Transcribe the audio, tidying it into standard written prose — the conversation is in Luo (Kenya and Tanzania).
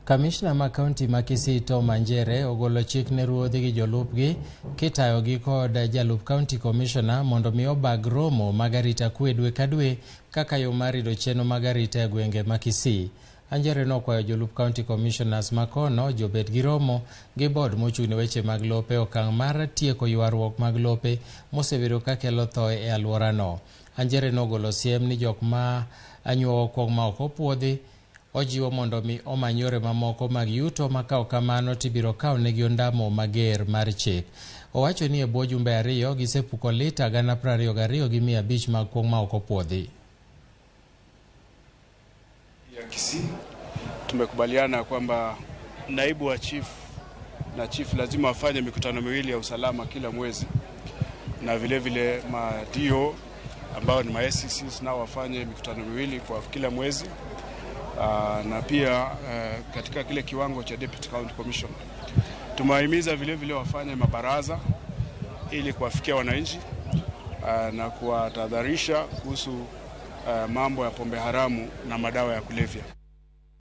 Kamishna ma kaunti ma Kisii Tom Manjere ogolo chik ne ruodhi gi jolupgi kitayogi kod jalup county commissioner mondo mi obag romo mag arita kwe dwe ka dwe kaka yo mar rido chenro mag arita e gwenge ma Kisii. Manjere nokwayo jolup county commissioners makono jobed gi romo gi board mochung' ne weche mag lope okang' mar tieko ywaruok mag lope mosebedo ka kelo thoe e alworano. Manjere nogolo siem ni jok ma anyuowo kuom ma ok opuodhi ojiwo mondo mi omany yore mamoko mag yuto ma kawo kamano tibiro kawo negi ondamo mager mar chik. Owacho ni e bwo jumbe ariyo gisepuko lita 22,500 mag kuong' ma ok opuodhi. Kisii tumekubaliana kwamba naibu wa chief na chief lazima wafanye mikutano miwili ya usalama kila mwezi, na vile vile ma-DO ambao ni ma-SCCs nao wafanye mikutano miwili kwa kila mwezi, na pia katika kile kiwango cha deputy county commissioner. Tumewahimiza vile vile wafanye mabaraza ili kuwafikia wananchi na kuwatahadharisha kuhusu mambo ya pombe haramu na madawa ya kulevya.